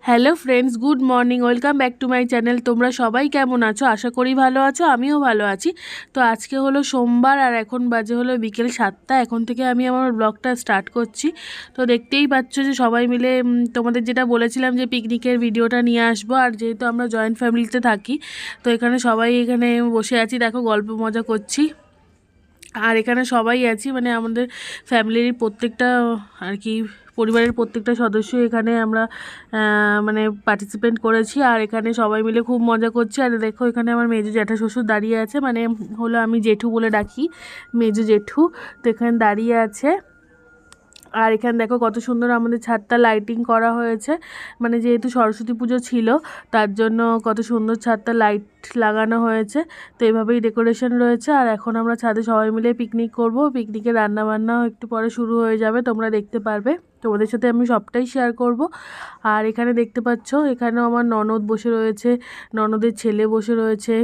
Hello friends, good morning, welcome back to my channel. তোমরা সবাই কেমন আছো? আশা করি ভালো আছো, আমিও ভালো আছি। তো আজকে হলো সোমবার আর এখন বাজে হলো বিকেল 7টা। এখন থেকে আমি আমার ব্লগটা স্টার্ট করছি। তো দেখতেই পাচ্ছ যে সবাই মিলে তোমাদের যেটা বলেছিলাম যে পিকনিকের ভিডিওটা নিয়ে আসবো। আর যেহেতু আমরা জয়েন্ট ফ্যামিলিতে থাকি, তো এখানে সবাই এখানে বসে আছি, দেখো গল্প মজা করছি। আর এখানে সবাই আছি, মানে আমাদের ফ্যামিলির প্রত্যেকটা আর কি পরিবারের প্রত্যেকটা সদস্য এখানে আমরা মানে পার্টিসিপেট করেছি। আর এখানে সবাই মিলে খুব মজা করছি। আর দেখো এখানে আমার মেজো জ্যাঠা শ্বশুর দাঁড়িয়ে আছে, মানে হলো আমি জেঠু বলে ডাকি, মেজো জেঠু। তো এখানে দাঁড়িয়ে আছে। আর এখানে দেখো কত সুন্দর আমাদের ছাদটা লাইটিং করা হয়েছে, মানে যেহেতু সরস্বতী পুজো ছিল তার জন্য কত সুন্দর ছাদটা লাইট লাগানো হয়েছে। তো এইভাবেই ডেকোরেশন রয়েছে। আর এখন আমরা ছাদে সবাই মিলে পিকনিক করব। পিকনিকের রান্নাবান্নাও একটু পরে শুরু হয়ে যাবে, তোমরা দেখতে পারবে। তোমাদের সাথে আমি সবটাই শেয়ার করব। আর এখানে দেখতে পাচ্ছ এখানেও আমার ননদ বসে রয়েছে, ননদের ছেলে বসে রয়েছে,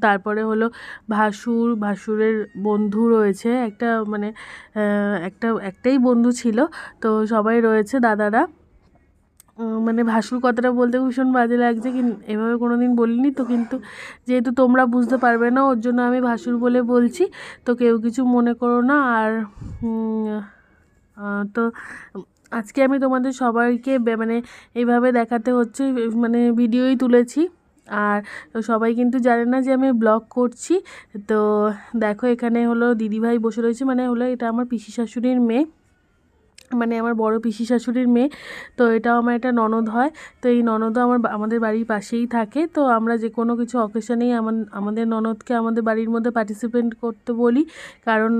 তারপরে হলো ভাসুরের বন্ধু রয়েছে একটা, মানে একটাই বন্ধু ছিল। তো সবাই রয়েছে দাদারা। মানে ভাসুর কথাটা বলতে ভীষণ বাজে লাগছে, এভাবে কোনো দিন বলিনি তো, কিন্তু যেহেতু তোমরা বুঝতে পারবে না ওর জন্য আমি ভাসুর বলে বলছি। তো কেউ কিছু মনে করো না। আর তো আজকে আমি তোমাদের সবাইকে মানে এইভাবে দেখাতে হচ্ছে, মানে ভিডিওই তুলেছি। আর সবাই কিন্তু জানে না যে আমি ব্লগ করছি। তো দেখো এখানে হলো দিদিভাই বসে রয়েছে, মানে হলো এটা আমার পিসি শাশুড়ির মেয়ে, মানে আমার বড় পিসি শাশুড়ির মেয়ে। তো এটাও আমার একটা ননদ হয়। তো এই ননদও আমাদের বাড়ির পাশেই থাকে। তো আমরা যে কোনো কিছু অকেশনেই আমাদের ননদকে আমাদের বাড়ির মধ্যে পার্টিসিপেট করতে বলি, কারণ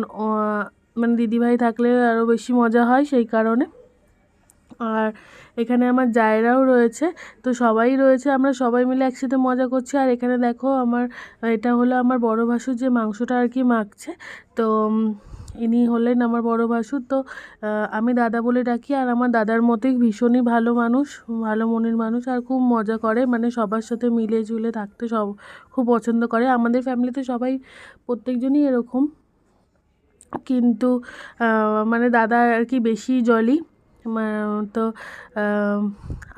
মানে দিদিভাই থাকলে আরও বেশি মজা হয় সেই কারণে। আর এখানে আমার জায়েরাও রয়েছে। তো সবাই রয়েছে, আমরা সবাই মিলে একসাথে মজা করছি। আর এখানে দেখো এটা হলো আমার বড় ভাসুর যে মাংসটা আর কি মাখছে। তো ইনি হলেন আমার বড় ভাসুর। তো আমি দাদা বলে ডাকি। আর আমার দাদার মতোই ভীষণই ভালো মানুষ, ভালো মনের মানুষ, আর খুব মজা করে, মানে সবার সাথে মিলে ঝুলে থাকতে সব খুব পছন্দ করে। আমাদের ফ্যামিলিতে সবাই প্রত্যেকজনই এরকম, কিন্তু মানে দাদা আর কি বেশি জলি। তো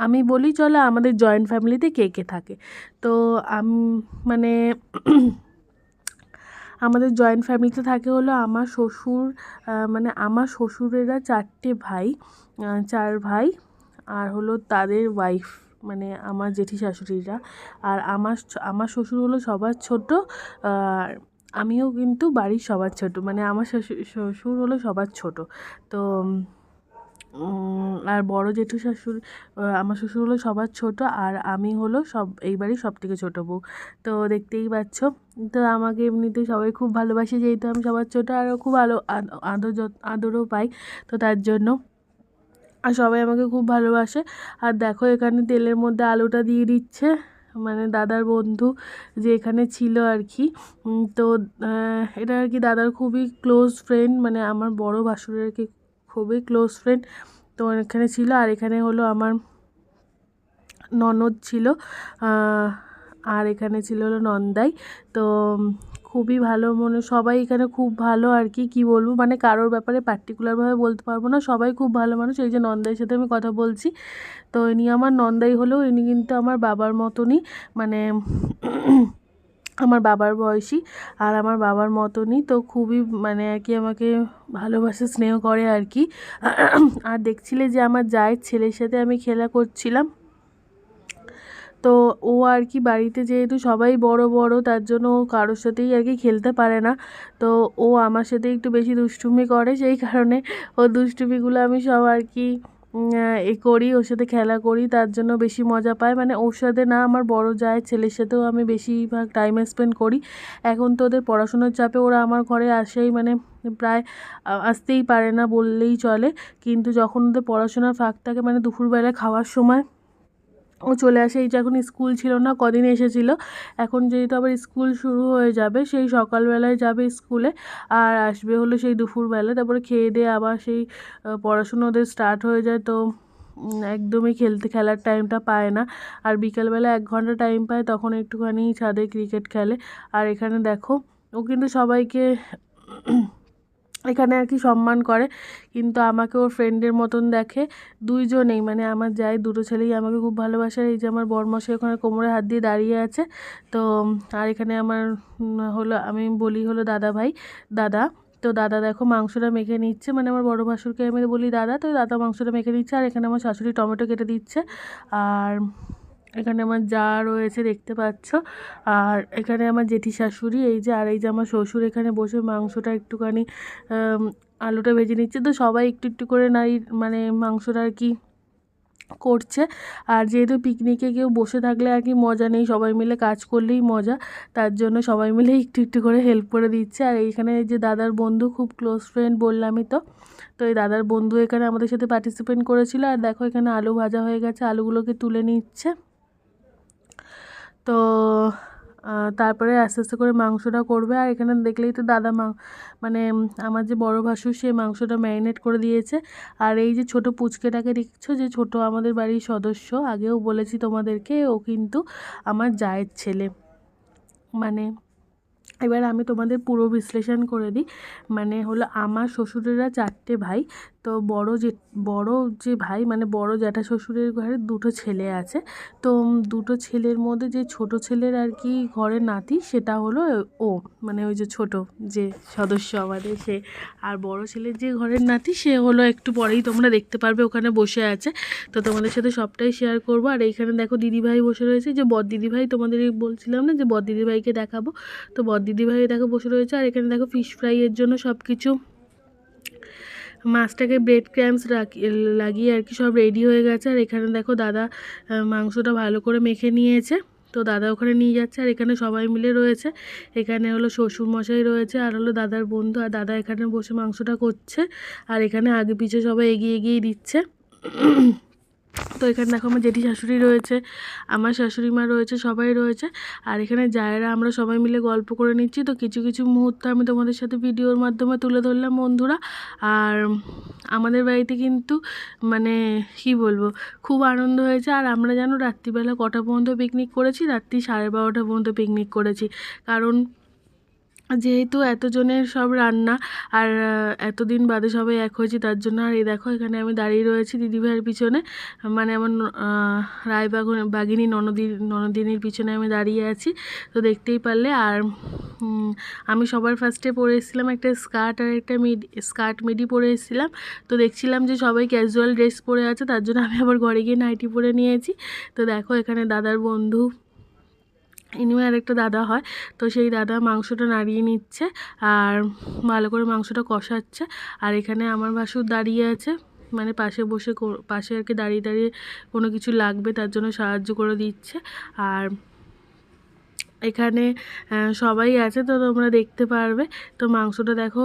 আমি বলি চলো আমাদের জয়েন্ট ফ্যামিলিতে কে কে থাকে। তো মানে আমাদের জয়েন্ট ফ্যামিলিতে থাকে হলো আমার শ্বশুর, মানে আমার শ্বশুরেরা 4টে ভাই, 4 ভাই, আর হলো তাদের ওয়াইফ, মানে আমার জেঠি শাশুড়িরা। আর আমার শ্বশুর হলো সবার ছোট। আর আমিও কিন্তু বাড়ির সবার ছোট, মানে আমার শ্বশুর হলো সবার ছোট। তো আর বড় জেঠু শাশুড়ি, আমার শ্বশুর হলো সবার ছোট, আর আমি হলো এই বাড়ির সবথেকে ছোট বউ। তো দেখতেই পাচ্ছ। তো আমাকে এমনিতে সবাই খুব ভালোবাসে, যেহেতু আমি সবার ছোট, আর খুব আদরও পাই। তো তার জন্য আর সবাই আমাকে খুব ভালোবাসে। আর দেখো এখানে তেলের মধ্যে আলুটা দিয়ে দিচ্ছে, মানে দাদার বন্ধু যে এখানে ছিল আর কি। তো এটা আর কি দাদার খুবই ক্লোজ ফ্রেন্ড, মানে আমার বড় ভাসুরের কি খুবই ক্লোজ ফ্রেন্ড। তো এখানে ছিল। আর এখানে হলো আমার ননদ ছিল, আর এখানে ছিল হলো নন্দাই। তো খুবই ভালো, মনে সবাই এখানে খুব ভালো আর কি, কী বলবো, মানে কারোর ব্যাপারে পার্টিকুলারভাবে বলতে পারবো না, সবাই খুব ভালো মানুষ। এই যে নন্দাইয়ের সাথে আমি কথা বলছি, তো ইনি আমার নন্দাই হলেও ইনি কিন্তু আমার বাবার মতনই, মানে আমার বাবার বয়সী, আর আমার বাবার মতনই। তো খুবই মানে আর কি আমাকে ভালোবাসে, স্নেহ করে আর কি। আর দেখছিলে যে আমার জায়ের ছেলের সাথে আমি খেলা করছিলাম। তো ও আর কি বাড়িতে যেহেতু সবাই বড় বড়, তার জন্য ও কারোর সাথেই আর কি খেলতে পারে না। তো ও আমার সাথে একটু বেশি দুষ্টুমি করে, সেই কারণে ও দুষ্টুমিগুলো আমি সব আর কি করি, ওর সাথে খেলা করি, তার জন্য বেশি মজা পায়। মানে ওর সাথে না, আমার বড় জায়ের ছেলের সাথেও আমি বেশিরভাগ টাইম স্পেন্ড করি। এখন তো ওদের পড়াশোনার চাপে ওরা আমার ঘরে আসেই, মানে প্রায় আসতেই পারে না বললেই চলে। কিন্তু যখন ওদের পড়াশোনার ফাঁক থাকে, মানে দুপুরবেলা খাওয়ার সময় ও চলে আসে। এই যে এখন স্কুল ছিল না, কদিন এসেছিল, এখন যেহেতু আবার স্কুল শুরু হয়ে যাবে, সেই সকালবেলায় যাবে স্কুলে, আর আসবে হলো সেই দুপুরবেলা। তারপরে খেয়ে দিয়ে আবার সেই পড়াশুনো ওদের স্টার্ট হয়ে যায়। তো একদমই খেলার টাইমটা পায় না। আর বিকেলবেলা 1 ঘন্টা টাইম পায়, তখন একটুখানি ছাদে ক্রিকেট খেলে। আর এখানে দেখো ও কিন্তু সবাইকে এখানে আর কি সম্মান করে, কিন্তু আমাকে ওর ফ্রেন্ডের মতন দেখে। দুইজনেই মানে আমার যাই দুটো ছেলেই আমাকে খুব ভালোবাসে। এই যে আমার বরমশাই ওখানে কোমরে হাত দিয়ে দাঁড়িয়ে আছে। তো আর এখানে আমার হলো, আমি বলি হলো দাদা ভাই, দাদা। তো দাদা দেখো মাংসটা মেখে নিচ্ছে, মানে আমার বড় ভাসুরকে আমি বলি দাদা, তো দাদা মাংসটা মেখে নিচ্ছে। আর এখানে আমার শাশুড়ি টমেটো কেটে দিচ্ছে। আর এখানে আমার যা রয়েছে দেখতে পাচ্ছ। আর এখানে আমার জেঠি শাশুড়ি, এই যে, আর এই যে আমার শ্বশুর এখানে বসে মাংসটা একটুখানি আলুটা ভেজে নিচ্ছে। তো সবাই একটু একটু করে মানে মাংসটা আর কি করছে। আর যেহেতু পিকনিকে কেউ বসে থাকলে আর কি মজা নেই, সবাই মিলে কাজ করলেই মজা, তার জন্য সবাই মিলে একটু একটু করে হেল্প করে দিচ্ছে। আর এইখানে যে দাদার বন্ধু, খুব ক্লোজ ফ্রেন্ড বললামই তো, তো এই দাদার বন্ধু এখানে আমাদের সাথে পার্টিসিপেট করেছিল। আর দেখো এখানে আলু ভাজা হয়ে গেছে, আলুগুলোকে তুলে নিচ্ছে। তো তারপরে আস্তে আস্তে করে মাংসটা করবে। আর এখানে দেখলেই তো দাদা মানে আমার যে বড় ভাসুর, সে মাংসটা ম্যারিনেট করে দিয়েছে। আর এই যে ছোট পুচকেটাকে দেখছো, যে ছোট আমাদের বাড়ির সদস্য, আগেও বলেছি তোমাদেরকে, ও কিন্তু আমার জায়ের ছেলে। মানে এবার আমি তোমাদের পুরো বিশ্লেষণ করে দিই। মানে হলো আমার শ্বশুরেরা 4টে ভাই। তো বড় যে ভাই, মানে বড় জ্যাঠা শ্বশুরের ঘরে 2টো ছেলে আছে। তো 2টো ছেলের মধ্যে যে ছোট ছেলের আর কি ঘরের নাতি, সেটা হলো ও, মানে ওই যে ছোট যে সদস্য আমাদের, সে। আর বড় ছেলের যে ঘরের নাতি, সে হলো একটু পরেই তোমরা দেখতে পারবে, ওখানে বসে আছে। তো তোমাদের সাথে সবটাই শেয়ার করবো। আর এইখানে দেখো দিদিভাই বসে রয়েছে, যে বড় দিদিভাই, তোমাদের বলছিলাম না যে বড় দিদিভাইকে দেখাবো। তো বড় দিদিভাই দেখো বসে রয়েছে। আর এখানে দেখো ফিশ ফ্রাইয়ের জন্য সব কিছু, মাছটাকে ব্রেড ক্র্যাম্পস লাগিয়ে আর কি সব রেডি হয়ে গেছে। আর এখানে দেখো দাদা মাংসটা ভালো করে মেখে নিয়েছে। তো দাদা ওখানে নিয়ে যাচ্ছে। আর এখানে সবাই মিলে রয়েছে। এখানে হলো শ্বশুরমশাই রয়েছে, আর হলো দাদার বন্ধু, আর দাদা এখানে বসে মাংসটা করছে। আর এখানে আগে পিছে সবাই এগিয়ে এগিয়ে দিচ্ছে। তো এখানে দেখো আমার জেঠি শাশুড়ি রয়েছে, আমার শাশুড়ি মা রয়েছে, সবাই রয়েছে। আর এখানে জায়েরা আমরা সবাই মিলে গল্প করে নিচ্ছি। তো কিছু কিছু মুহূর্ত আমি তোমাদের সাথে ভিডিওর মাধ্যমে তুলে ধরলাম বন্ধুরা। আর আমাদের বাড়িতে কিন্তু মানে কি বলবো, খুব আনন্দ হয়েছে। আর আমরা জানো রাত্রিবেলা কটা পর্যন্ত পিকনিক করেছি? রাত্রি 12:30টা পর্যন্ত পিকনিক করেছি। কারণ যেহেতু এতজনের সব রান্না, আর এতদিন বাদে সবাই এক হয়েছি, তার জন্য। আর এই দেখো এখানে আমি দাঁড়িয়ে রয়েছি দিদিভাইয়ের পিছনে, মানে আমার বাঘিনী ননদিনীর পিছনে আমি দাঁড়িয়ে আছি। তো দেখতেই পারলে। আর আমি সবার ফার্স্টে পরে এসেছিলাম একটা স্কার্ট, আর একটা স্কার্ট মিডি পরে এসেছিলাম। তো দেখছিলাম যে সবাই ক্যাজুয়াল ড্রেস পরে আছে, তার জন্য আমি আবার ঘরে গিয়ে নাইটি পরে নিয়েছি। তো দেখো এখানে দাদার বন্ধু, ইনিও আরেকটা দাদা হয়, তো সেই দাদা মাংসটা নাড়িয়ে নিচ্ছে আর ভালো করে মাংসটা কষাচ্ছে। আর এখানে আমার ভাসুর দাঁড়িয়ে আছে, মানে পাশে বসে, পাশে আর কি দাঁড়িয়ে দাঁড়িয়ে কোনো কিছু লাগবে তার জন্য সাহায্য করে দিচ্ছে। আর এখানে সবাই আছে, তো তোমরা দেখতে পারবে। তো মাংসটা দেখো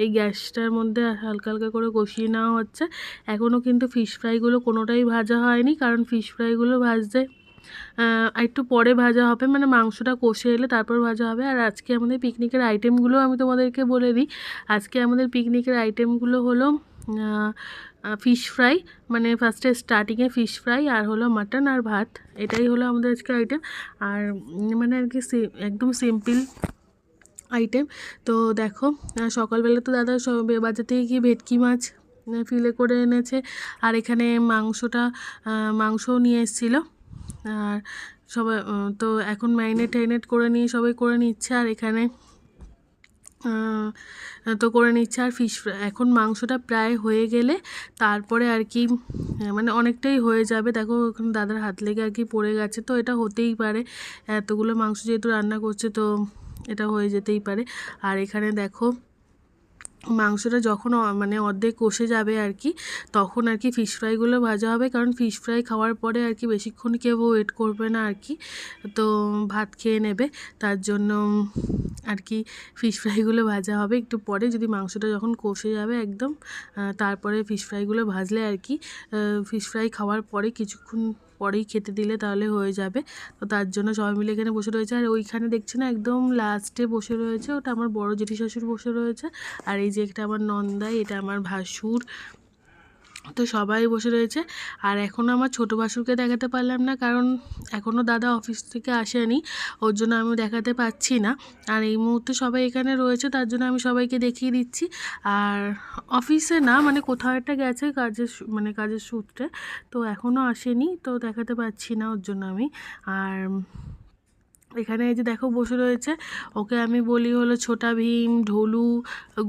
এই গ্যাসটার মধ্যে হালকা হালকা করে কষিয়ে নেওয়া হচ্ছে। এখনও কিন্তু ফিশ ফ্রাইগুলো কোনোটাই ভাজা হয়নি, কারণ ফিশ ফ্রাইগুলো ভাজতে একটু পরে ভাজা হবে, মানে মাংসটা কষে এলে তারপর ভাজা হবে। আর আজকে আমাদের পিকনিকের আইটেমগুলো আমি তোমাদেরকে বলে দিই। আজকে আমাদের পিকনিকের আইটেমগুলো হলো ফিশ ফ্রাই, মানে ফার্স্টে স্টার্টিংয়ে ফিশ ফ্রাই, আর হলো মাটন আর ভাত, এটাই হলো আমাদের আজকে আইটেম। আর মানে আর কি একদম সিম্পল আইটেম। তো দেখো সকালবেলা তো দাদা বাজার থেকে গিয়ে ভেটকি মাছ ফিলে করে এনেছে। আর এখানে মাংসও নিয়ে এসেছিলো। আর সবাই তো এখন ম্যারিনেট করে নিয়ে সবাই করে নিচ্ছে। আর এখানে তো করে নিচ্ছে। আর ফিশ ফ্রাই, এখন মাংসটা প্রায় হয়ে গেলে তারপরে আর কি মানে অনেকটাই হয়ে যাবে। দেখো ওখানে দাদার হাত লেগে আর কি পড়ে গেছে, তো এটা হতেই পারে, এতগুলো মাংস যেহেতু রান্না করছে, তো এটা হয়ে যেতেই পারে। আর এখানে দেখো মাংসটা যখন মানে অর্ধেক কষে যাবে আর কি, তখন আর কি ফিশ ফ্রাইগুলো ভাজা হবে। কারণ ফিশ ফ্রাই খাওয়ার পরে আর কি বেশিক্ষণ কেউ ওয়েট করবে না আর কি, তো ভাত খেয়ে নেবে, তার জন্য আর কি ফিশ ফ্রাইগুলো ভাজা হবে একটু পরে, যদি মাংসটা যখন কষে যাবে একদম, তারপরে ফিশ ফ্রাইগুলো ভাজলে আর কি ফিশ ফ্রাই খাওয়ার পরে কিছুক্ষণ পরেই খেতে দিলে তাহলে হয়ে যাবে। তো তার জন্য সবাই মিলে এখানে বসে রয়েছে। আর ওইখানে দেখছি না একদম লাস্টে বসে রয়েছে, ওটা আমার বড় জেঠি শাশুড় বসে রয়েছে। আর এই যে এটা আমার নন্দাই, এটা আমার ভাসুর, তো সবাই বসে রয়েছে। আর এখনও আমার ছোটো ভাসুরকে দেখাতে পারলাম না, কারণ এখনও দাদা অফিস থেকে আসেনি, ওর জন্য আমি দেখাতে পাচ্ছি না। আর এই মুহূর্তে সবাই এখানে রয়েছে, তার জন্য আমি সবাইকে দেখিয়ে দিচ্ছি। আর অফিসে না, মানে কোথাও একটা গেছে কাজের সূত্রে, তো এখনও আসেনি, তো দেখাতে পাচ্ছি না ওর জন্য আমি। আর এখানে এই যে দেখো বসে রয়েছে, ওকে আমি বলি হলো ছোটা ভীম, ঢোলু,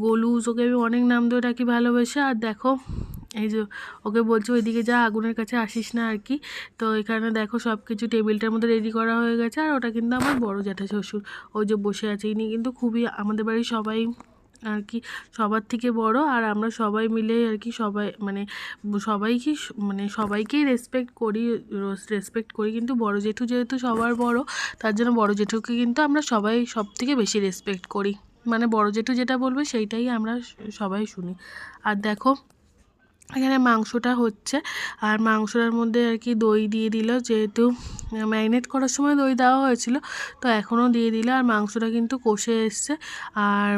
গোলুস, ওকে আমি অনেক নাম ধরে ডাকি ভালোবেসে। আর দেখো এই যে ওকে বলছে ওইদিকে যা, আগুনের কাছে আসিস না আর কি। তো এখানে দেখো সব কিছু টেবিলটার মধ্যে রেডি করা হয়ে গেছে। আর ওটা কিন্তু আমার বড় জ্যাঠা শ্বশুর, ওই যে বসে আছে, ইনি কিন্তু খুবই আমাদের বাড়ির সবাই আর কি সবার থেকে বড়। আর আমরা সবাই মিলে আর কি সবাইকেই রেসপেক্ট করি, কিন্তু বড় জেঠু যেহেতু সবার বড়, তার জন্য বড় জেঠুকে কিন্তু আমরা সবাই সব থেকে বেশি রেসপেক্ট করি, মানে বড় জেঠু যেটা বলবে সেইটাই আমরা সবাই শুনি। আর দেখো এখানে মাংসটা হচ্ছে, আর মাংসটার মধ্যে আর কি দই দিয়ে দিল, যেহেতু ম্যারিনেট করার সময় দই দেওয়া হয়েছিল, তো এখনও দিয়ে দিল। আর মাংসটা কিন্তু কষে এসছে, আর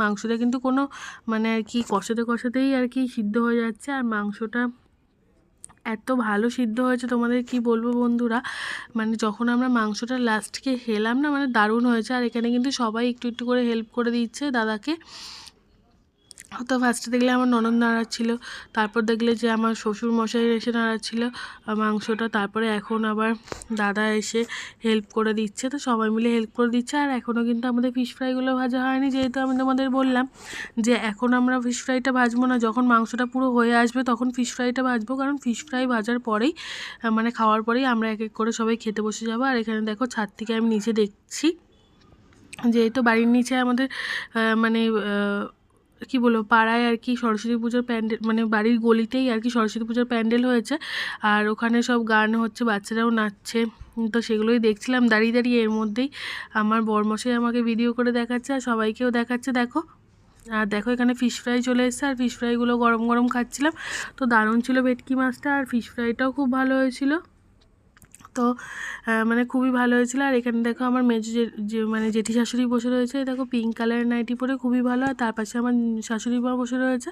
মাংসটা কিন্তু কোনো মানে আর কি কষাতেই আর কি সিদ্ধ হয়ে যাচ্ছে। আর মাংসটা এত ভালো সিদ্ধ হয়েছে, তোমাদের কি বলবো বন্ধুরা, মানে যখন আমরা মাংসটা লাস্টকে খেলাম না, মানে দারুণ হয়েছে। আর এখানে কিন্তু সবাই একটু একটু করে হেল্প করে দিচ্ছে দাদাকে। তো ফার্স্টে দেখলে আমার ননদ নাড়াচ্ছিল, তারপর দেখলে যে আমার শ্বশুর মশাই এসে নাড়াচ্ছিল মাংসটা, তারপরে এখন আবার দাদা এসে হেল্প করে দিচ্ছে। তো সবাই মিলে হেল্প করে দিচ্ছে। আর এখনও কিন্তু আমাদের ফিশ ফ্রাইগুলো ভাজা হয়নি, যেহেতু আমি তোমাদের বললাম যে এখন আমরা ফিশ ফ্রাইটা ভাজবো না, যখন মাংসটা পুরো হয়ে আসবে তখন ফিশ ফ্রাইটা ভাজবো, কারণ ফিশ ফ্রাই ভাজার পরেই মানে খাওয়ার পরেই আমরা এক এক করে সবাই খেতে বসে যাবো। আর এখানে দেখো ছাদ থেকে আমি নিচে দেখছি, যেহেতু বাড়ির নিচে আমাদের মানে কী বলবো পাড়ায় আর কি সরস্বতী পুজোর প্যান্ডেল, মানে বাড়ির গলিতেই আর কি সরস্বতী পুজোর প্যান্ডেল হয়েছে। আর ওখানে সব গান হচ্ছে, বাচ্চারাও নাচছে, তো সেগুলোই দেখছিলাম দাঁড়িয়ে দাঁড়িয়ে। এর মধ্যেই আমার বরমশাই আমাকে ভিডিও করে দেখাচ্ছে আর সবাইকেও দেখাচ্ছে দেখো। আর দেখো এখানে ফিশ ফ্রাই চলে এসেছে, আর ফিশ ফ্রাইগুলো গরম গরম খাচ্ছিলাম। তো দারুণ ছিল ভেটকি মাছটা, আর ফিশ ফ্রাইটাও খুব ভালো হয়েছিল। তো মানে খুবই ভালো হয়েছিল। আর এখানে দেখো আমার মানে জেঠি শাশুড়ি বসে রয়েছে, দেখো পিঙ্ক কালারের নাইটি পরে খুবই ভালো। আর তার পাশে আমার শাশুড়ি মা বসে রয়েছে।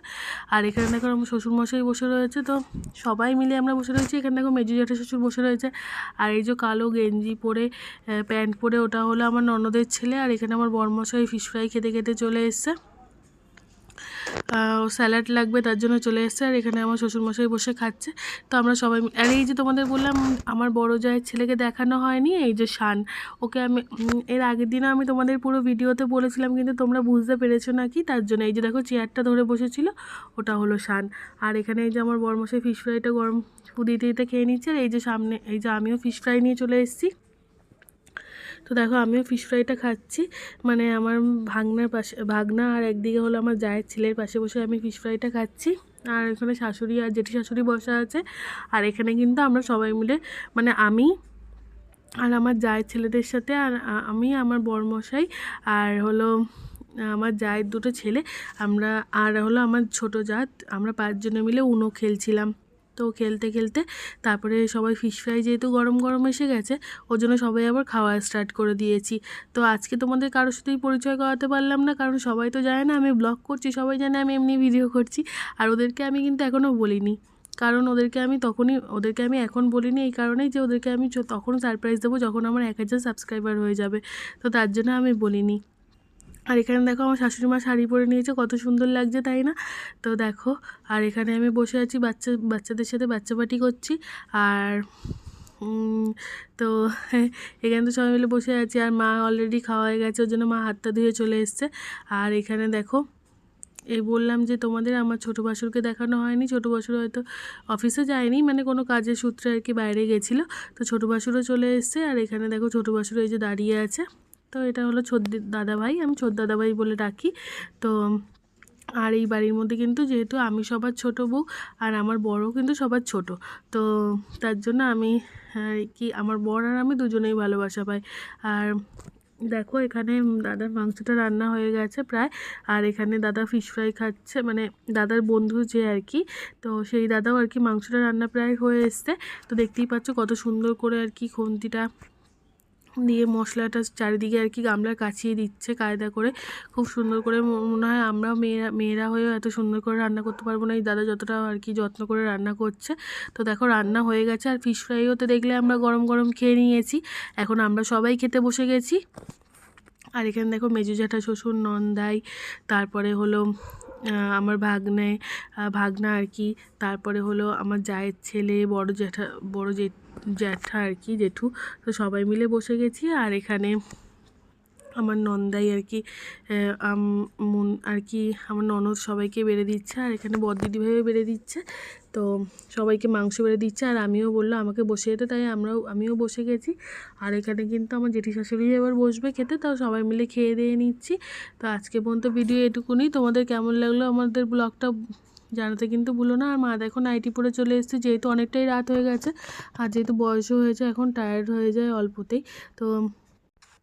আর এখানে দেখো আমার শ্বশুরমশাই বসে রয়েছে। তো সবাই মিলে আমরা বসে রয়েছি। এখানে দেখো মেজো জেঠা শ্বশুর বসে রয়েছে। আর এই যে কালো গেঞ্জি পরে প্যান্ট পরে, ওটা হলো আমার ননদের ছেলে। আর এখানে আমার বরমশাই ফিশ ফ্রাই খেতে খেতে চলে এসছে, স্যালাড লাগবে তার জন্য চলে এসছে। আর এখানে আমার শ্বশুরমশাই বসে খাচ্ছে। তো আমরা সবাই, আর এই যে তোমাদের বললাম আমার বড় জায়ের ছেলেকে দেখানো হয়নি, এই যে শান, ওকে আমি এর আগের দিনও আমি তোমাদের পুরো ভিডিওতে বলেছিলাম, কিন্তু তোমরা বুঝতে পেরেছো নাকি, তার জন্য এই যে দেখো চেয়ারটা ধরে বসেছিল, ওটা হলো শান। আর এখানে এই যে আমার বরমশাই ফিশ ফ্রাইটা গরম দিতে দিতে খেয়ে নিচ্ছে। আর এই যে সামনে এই যে আমিও ফিশ ফ্রাই নিয়ে চলে এসেছি। তো দেখো আমিও ফিশ ফ্রাইটা খাচ্ছি, মানে আমার ভাগনা আর একদিকে হলো আমার জায়ের ছেলের পাশে বসে আমি ফিশ ফ্রাইটা খাচ্ছি। আর এখানে শাশুড়ি আর জেঠি শাশুড়ি বসা আছে। আর এখানে কিন্তু আমরা সবাই মিলে, মানে আমি আর আমার জায়ের ছেলেদের সাথে, আর আমি, আমার বরমশাই, আর হলো আমার জায়ের দুটো ছেলে, আমরা আর হলো আমার ছোটো জাত, আমরা 5 জনে মিলে উনো খেলছিলাম। তো খেলতে খেলতে তারপরে সবাই ফিশ ফ্রাই যেহেতু গরম গরম এসে গেছে, ওর জন্য সবাই আবার খাওয়া স্টার্ট করে দিয়েছি। তো আজকে তোমাদের কারোর সাথেই পরিচয় করাতে পারলাম না, কারণ সবাই তো জানে না আমি ব্লগ করছি, সবাই জানে আমি এমনি ভিডিও করছি। আর ওদেরকে আমি কিন্তু এখনও বলিনি, কারণ ওদেরকে আমি এখন বলিনি এই কারণেই যে ওদেরকে আমি তখন সারপ্রাইজ দেবো যখন আমার 1000 সাবস্ক্রাইবার হয়ে যাবে, তো তার জন্য আমি বলিনি। আর এখানে দেখো আমার শাশুড়ি মা শাড়ি পরে নিয়েছে, কত সুন্দর লাগছে তাই না? তো দেখো, আর এখানে আমি বসে আছি বাচ্চাদের সাথে বাচ্চা পার্টি করছি। আর তো এখানে তো সবাই মিলে বসে আছি। আর মা অলরেডি খাওয়া হয়ে গেছে, ওর জন্য মা হাতটা ধুয়ে চলে এসছে। আর এখানে দেখো এই বললাম যে তোমাদের আমার ছোটো ভাসুরকে দেখানো হয়নি, ছোটো ভাসুর হয়তো অফিসে যায়নি, মানে কোনো কাজের সূত্রে আর কি বাইরে গেছিলো, তো ছোটো ভাসুরও চলে এসছে। আর এখানে দেখো ছোটো ভাসুর এই যে দাঁড়িয়ে আছে, তো এটা হলো দাদাভাই, আমি দাদাভাই বলে ডাকি। তো আর এই বাড়ির মধ্যে কিন্তু যেহেতু আমি সবার ছোট বউ, আর আমার বড়ও কিন্তু সবার ছোট, তো তার জন্য আমি কি আমার বর আর আমি দুজনেই ভালোবাসা পাই। আর দেখো এখানে দাদার মাংসটা রান্না হয়ে গেছে প্রায়। আর এখানে দাদা ফিশ ফ্রাই খাচ্ছে, মানে দাদার বন্ধু যে আর কি, তো সেই দাদাও আর কি মাংসটা রান্না প্রায় হয়ে এসছে। তো দেখতেই পাচ্ছ কত সুন্দর করে আর কি খুন্তিটা দিয়ে মশলাটা চারিদিকে আর কি গামলার কাছিয়ে দিচ্ছে কায়দা করে, খুব সুন্দর করে। মনে হয় আমরা মেয়েরা হয়েও এত সুন্দর করে রান্না করতে পারবো না, এই দাদা যতটা আর কি যত্ন করে রান্না করছে। তো দেখো রান্না হয়ে গেছে, আর ফিশ ফ্রাইও তো দেখলে আমরা গরম গরম খেয়ে নিয়েছি। এখন আমরা সবাই খেতে বসে গেছি। আর এখানে দেখো মেজো জ্যাঠা শ্বশুর নন্দাই, তারপরে হলো আমার ভাগনা আর কি, তারপরে হলো আমার জায়ের ছেলে, বড় জ্যাঠা আর কি, জেঠু। তো সবাই মিলে বসে গেছি। আর এখানে আমার নন্দাই আর কি আর কি আমার ননদ সবাইকে বেড়ে দিচ্ছে, আর এখানে বড়দিদিভাইও বেড়ে দিচ্ছে। তো সবাইকে মাংস বেড়ে দিচ্ছে, আর আমিও বললো আমাকে বসে যেতে, তাই আমিও বসে গেছি। আর এখানে কিন্তু আমার জেঠি শাশুড়ি এবার বসবে খেতে, তাও সবাই মিলে খেয়ে দিয়ে নিচ্ছি। তো আজকে পর্যন্ত ভিডিও এটুকুনি। তোমাদের কেমন লাগলো আমাদের ব্লগটা জানাতে কিন্তু ভুলো না। আর মা দেখো নাইটি পরে চলে এসেছে, যেহেতু অনেকটাই রাত হয়ে গেছে, আর যেহেতু বয়সও হয়েছে, এখন টায়ার্ড হয়ে যায় অল্পতেই।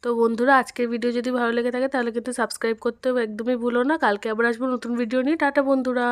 তো বন্ধুরা, আজকের ভিডিও যদি ভালো লেগে থাকে তাহলে কিন্তু সাবস্ক্রাইব করতে একদমই ভুলো না। কালকে আবার আসবো নতুন ভিডিও নিয়ে। টাটা বন্ধুরা।